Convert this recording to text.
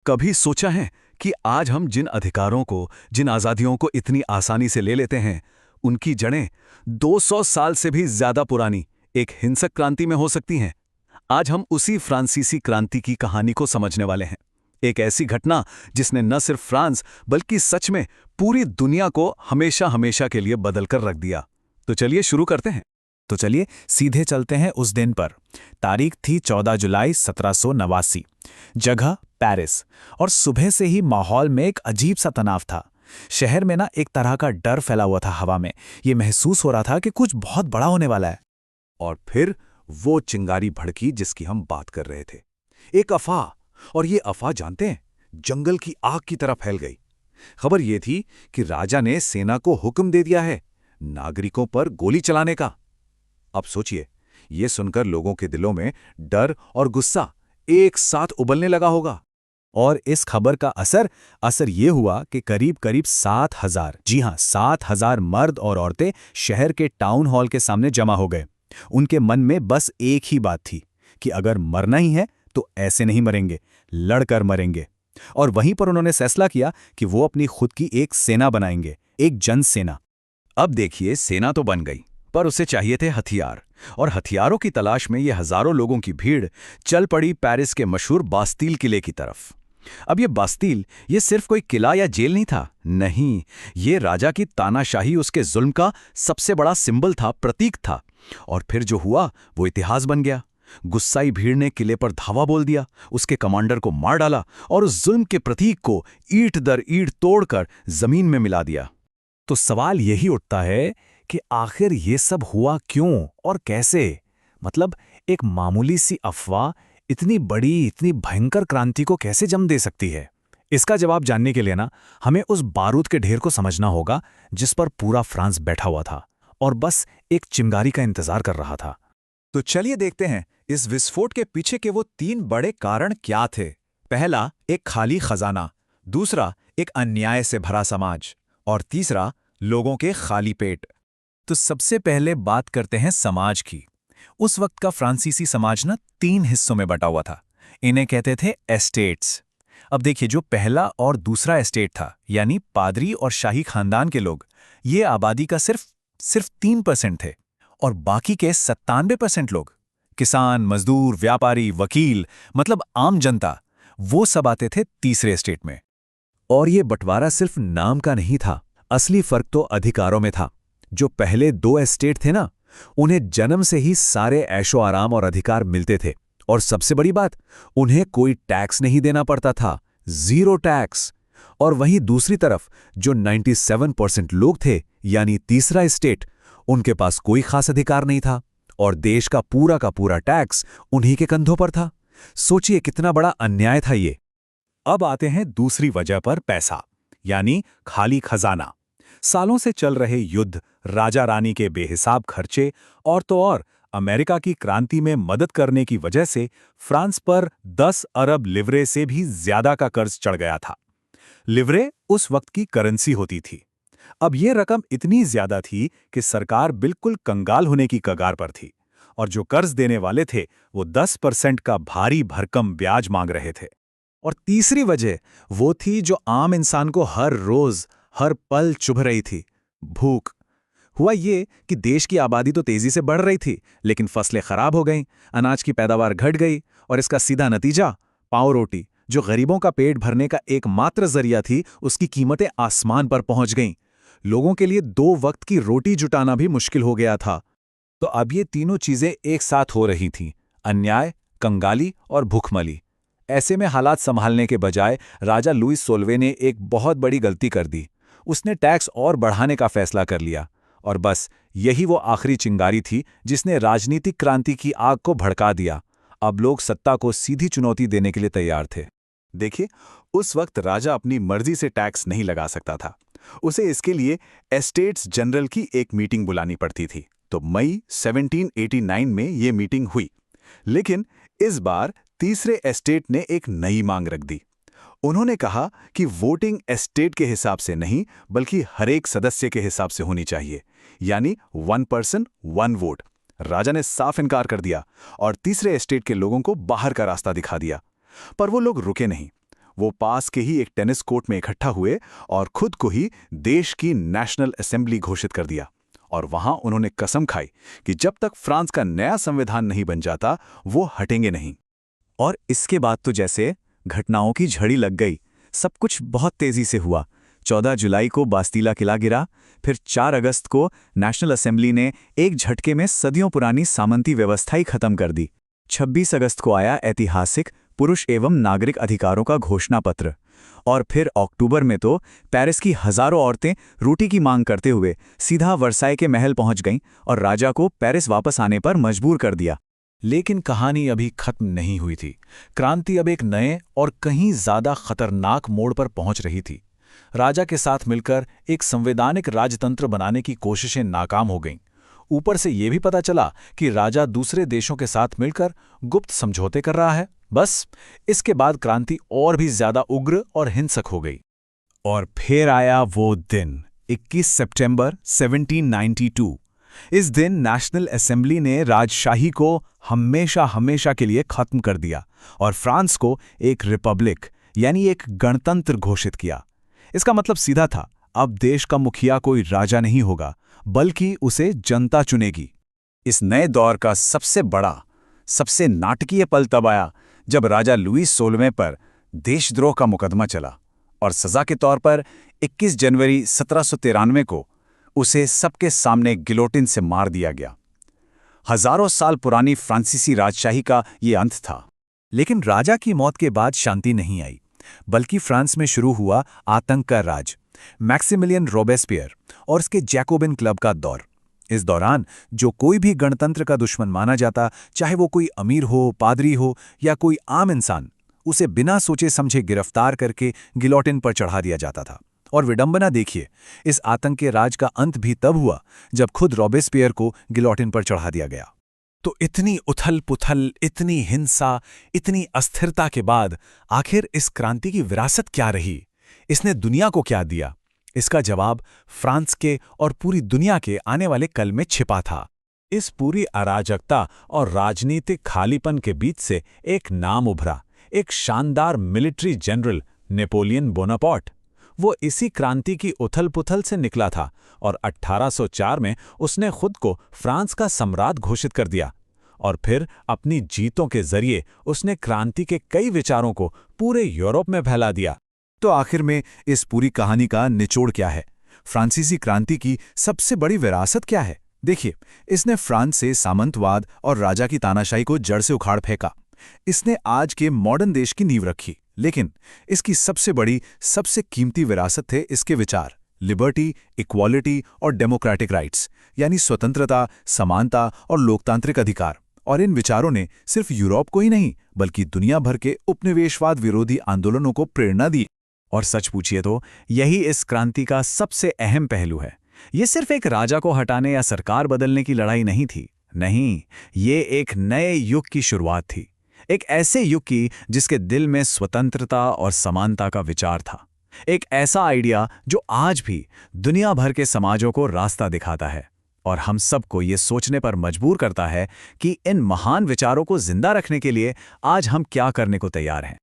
कभी सोचा है कि आज हम जिन अधिकारों को, जिन आज़ादियों को इतनी आसानी से ले लेते हैं, उनकी जड़ें 200 साल से भी ज्यादा पुरानी एक हिंसक क्रांति में हो सकती हैं? आज हम उसी फ्रांसीसी क्रांति की कहानी को समझने वाले हैं। एक ऐसी घटना जिसने न सिर्फ फ्रांस बल्कि सच में पूरी दुनिया को हमेशा हमेशा के लिए बदल कर रख दिया। तो चलिए शुरू करते हैं। तो चलिए सीधे चलते हैं उस दिन पर। तारीख थी 14 जुलाई 1789। जगह पेरिस। और सुबह से ही माहौल में एक अजीब सा तनाव था। शहर में ना एक तरह का डर फैला हुआ था हवा में। ये महसूस हो रहा था कि कुछ बहुत बड़ा होने वाला है। और फिर वो चिंगारी भड़की जिसकी हम बात कर रहे थे। एक अफवाह, और ये अफवाह जानते हैं, जंगल की आग की तरह फैल गई। खबर ये थी कि राजा ने सेना को हुक्म दे दिया है नागरिकों पर गोली चलाने का। अब सोचिए, ये सुनकर लोगों के दिलों में डर और गुस्सा एक साथ उबलने लगा होगा। और इस खबर का असर ये हुआ कि करीब करीब 7,000, जी हाँ 7,000 मर्द और औरतें शहर के टाउन हॉल के सामने जमा हो गए। उनके मन में बस एक ही बात थी कि अगर मरना ही है तो ऐसे नहीं मरेंगे, लड़कर मरेंगे। और वहीं पर उन्होंने फैसला किया कि वो अपनी खुद की एक सेना बनाएंगे, एक जनसेना। अब देखिए, सेना तो बन गई, पर उसे चाहिए थे हथियार। और हथियारों की तलाश में ये हजारों लोगों की भीड़ चल पड़ी पेरिस के मशहूर बास्तील किले की तरफ। अब ये बास्तील, ये सिर्फ कोई किला या जेल नहीं था। नहीं, ये राजा की तानाशाही, उसके जुल्म का सबसे बड़ा सिंबल था, प्रतीक था। और फिर जो हुआ वो इतिहास बन गया। गुस्साई भीड़ ने किले पर धावा बोल दिया, उसके कमांडर को मार डाला और उस जुल्म के प्रतीक को ईंट दर ईंट तोड़कर जमीन में मिला दिया। तो सवाल यही उठता है कि आखिर ये सब हुआ क्यों और कैसे? मतलब एक मामूली सी अफवाह इतनी बड़ी, इतनी भयंकर क्रांति को कैसे जन्म दे सकती है? इसका जवाब जानने के लिए ना हमें उस बारूद के ढेर को समझना होगा जिस पर पूरा फ्रांस बैठा हुआ था और बस एक चिंगारी का इंतजार कर रहा था। तो चलिए देखते हैं इस विस्फोट के पीछे के वो 3 बड़े कारण क्या थे। पहला, एक खाली खजाना। दूसरा, एक अन्याय से भरा समाज। और तीसरा, लोगों के खाली पेट। तो सबसे पहले बात करते हैं समाज की। उस वक्त का फ्रांसीसी समाज ना 3 हिस्सों में बटा हुआ था। इन्हें कहते थे एस्टेट्स। अब देखिए, जो पहला और दूसरा एस्टेट था, यानी पादरी और शाही खानदान के लोग, ये आबादी का सिर्फ 3% थे। और बाकी के 97% लोग, किसान, मजदूर, व्यापारी, वकील, मतलब आम जनता, वो सब आते थे तीसरे एस्टेट में। और ये बंटवारा सिर्फ नाम का नहीं था, असली फर्क तो अधिकारों में था। जो पहले 2 एस्टेट थे ना, उन्हें जन्म से ही सारे ऐशो आराम और अधिकार मिलते थे। और सबसे बड़ी बात, उन्हें कोई टैक्स नहीं देना पड़ता था, 0 टैक्स। और वहीं दूसरी तरफ जो 97% लोग थे, यानी तीसरा एस्टेट, उनके पास कोई खास अधिकार नहीं था और देश का पूरा टैक्स उन्हीं के कंधों पर था। सोचिए कितना बड़ा अन्याय था ये। अब आते हैं दूसरी वजह पर, पैसा, यानी खाली खजाना। सालों से चल रहे युद्ध, राजा रानी के बेहिसाब खर्चे और तो और अमेरिका की क्रांति में मदद करने की वजह से फ्रांस पर 10 अरब लिवरे से भी ज्यादा का कर्ज चढ़ गया था। लिवरे उस वक्त की करेंसी होती थी। अब यह रकम इतनी ज्यादा थी कि सरकार बिल्कुल कंगाल होने की कगार पर थी। और जो कर्ज देने वाले थे वो 10% का भारी भरकम ब्याज मांग रहे थे। और तीसरी वजह वो थी जो आम इंसान को हर रोज, हर पल चुभ रही थी, भूख। हुआ ये कि देश की आबादी तो तेजी से बढ़ रही थी, लेकिन फसलें खराब हो गईं, अनाज की पैदावार घट गई और इसका सीधा नतीजा, पाव रोटी, जो गरीबों का पेट भरने का एकमात्र जरिया थी, उसकी कीमतें आसमान पर पहुंच गईं। लोगों के लिए 2 वक्त की रोटी जुटाना भी मुश्किल हो गया था। तो अब ये तीनों चीजें एक साथ हो रही थीं, अन्याय, कंगाली और भूखमरी। ऐसे में हालात संभालने के बजाय राजा लुइस 16वें ने एक बहुत बड़ी गलती कर दी। उसने टैक्स और बढ़ाने का फैसला कर लिया। और बस यही वो आखिरी चिंगारी थी जिसने राजनीतिक क्रांति की आग को भड़का दिया। अब लोग सत्ता को सीधी चुनौती देने के लिए तैयार थे। देखिए, उस वक्त राजा अपनी मर्जी से टैक्स नहीं लगा सकता था। उसे इसके लिए एस्टेट्स जनरल की एक मीटिंग बुलानी पड़ती थी। तो मई 1789 में ये मीटिंग हुई। लेकिन इस बार तीसरे एस्टेट ने एक नई मांग रख दी। उन्होंने कहा कि वोटिंग एस्टेट के हिसाब से नहीं, बल्कि हर एक सदस्य के हिसाब से होनी चाहिए, यानी 1 पर्सन 1 वोट। राजा ने साफ इनकार कर दिया और तीसरे एस्टेट के लोगों को बाहर का रास्ता दिखा दिया। पर वो लोग रुके नहीं। वो पास के ही एक टेनिस कोर्ट में इकट्ठा हुए और खुद को ही देश की नेशनल असेंबली घोषित कर दिया। और वहां उन्होंने कसम खाई कि जब तक फ्रांस का नया संविधान नहीं बन जाता वो हटेंगे नहीं। और इसके बाद तो जैसे घटनाओं की झड़ी लग गई। सब कुछ बहुत तेजी से हुआ। 14 जुलाई को बास्तीला किला गिरा, फिर 4 अगस्त को नेशनल असेंबली ने एक झटके में सदियों पुरानी सामंती व्यवस्था ही खत्म कर दी। 26 अगस्त को आया ऐतिहासिक पुरुष एवं नागरिक अधिकारों का घोषणा पत्र। और फिर अक्टूबर में तो पेरिस की हजारों औरतें रोटी की मांग करते हुए सीधा वर्साई के महल पहुंच गईं और राजा को पेरिस वापस आने पर मजबूर कर दिया। लेकिन कहानी अभी खत्म नहीं हुई थी। क्रांति अब एक नए और कहीं ज्यादा खतरनाक मोड़ पर पहुंच रही थी। राजा के साथ मिलकर एक संवैधानिक राजतंत्र बनाने की कोशिशें नाकाम हो गईं। ऊपर से यह भी पता चला कि राजा दूसरे देशों के साथ मिलकर गुप्त समझौते कर रहा है। बस इसके बाद क्रांति और भी ज्यादा उग्र और हिंसक हो गई। और फिर आया वो दिन 21 सितंबर 1792। इस दिन नेशनल असेंबली ने राजशाही को हमेशा के लिए खत्म कर दिया और फ्रांस को एक रिपब्लिक यानी एक गणतंत्र घोषित किया। इसका मतलब सीधा था, अब देश का मुखिया कोई राजा नहीं होगा बल्कि उसे जनता चुनेगी। इस नए दौर का सबसे बड़ा, सबसे नाटकीय पल तब आया जब राजा लुई 16वें पर देशद्रोह का मुकदमा चला और सजा के तौर पर 21 जनवरी 1793 को उसे सबके सामने गिलोटिन से मार दिया गया। हजारों साल पुरानी फ्रांसीसी राजशाही का ये अंत था। लेकिन राजा की मौत के बाद शांति नहीं आई, बल्कि फ्रांस में शुरू हुआ आतंक का राज, मैक्सिमिलियन रोबेस्पियर और उसके जैकोबिन क्लब का दौर। इस दौरान जो कोई भी गणतंत्र का दुश्मन माना जाता, चाहे वो कोई अमीर हो, पादरी हो या कोई आम इंसान, उसे बिना सोचे समझे गिरफ्तार करके गिलोटिन पर चढ़ा दिया जाता था। और विडंबना देखिए, इस आतंक के राज का अंत भी तब हुआ जब खुद रोबेस्पियर को गिलोटिन पर चढ़ा दिया गया। तो इतनी उथल-पुथल, इतनी हिंसा, इतनी अस्थिरता के बाद आखिर इस क्रांति की विरासत क्या रही? इसने दुनिया को क्या दिया? इसका जवाब फ्रांस के और पूरी दुनिया के आने वाले कल में छिपा था। इस पूरी अराजकता और राजनीतिक खालीपन के बीच से एक नाम उभरा, एक शानदार मिलिट्री जनरल, नेपोलियन बोनापार्ट। वो इसी क्रांति की उथल-पुथल से निकला था और 1804 में उसने खुद को फ्रांस का सम्राट घोषित कर दिया। और फिर अपनी जीतों के जरिए उसने क्रांति के कई विचारों को पूरे यूरोप में फैला दिया। तो आखिर में इस पूरी कहानी का निचोड़ क्या है? फ्रांसीसी क्रांति की सबसे बड़ी विरासत क्या है? देखिए, इसने फ्रांस से सामंतवाद और राजा की तानाशाही को जड़ से उखाड़ फेंका। इसने आज के मॉडर्न देश की नींव रखी। लेकिन इसकी सबसे बड़ी, सबसे कीमती विरासत थे इसके विचार, लिबर्टी, इक्वालिटी और डेमोक्रेटिक राइट्स, यानी स्वतंत्रता, समानता और लोकतांत्रिक अधिकार। और इन विचारों ने सिर्फ यूरोप को ही नहीं बल्कि दुनिया भर के उपनिवेशवाद विरोधी आंदोलनों को प्रेरणा दी। और सच पूछिए तो यही इस क्रांति का सबसे अहम पहलू है। ये सिर्फ एक राजा को हटाने या सरकार बदलने की लड़ाई नहीं थी। नहीं, ये एक नए युग की शुरुआत थी। एक ऐसे युग की जिसके दिल में स्वतंत्रता और समानता का विचार था। एक ऐसा आइडिया जो आज भी दुनिया भर के समाजों को रास्ता दिखाता है और हम सबको ये सोचने पर मजबूर करता है कि इन महान विचारों को जिंदा रखने के लिए आज हम क्या करने को तैयार हैं।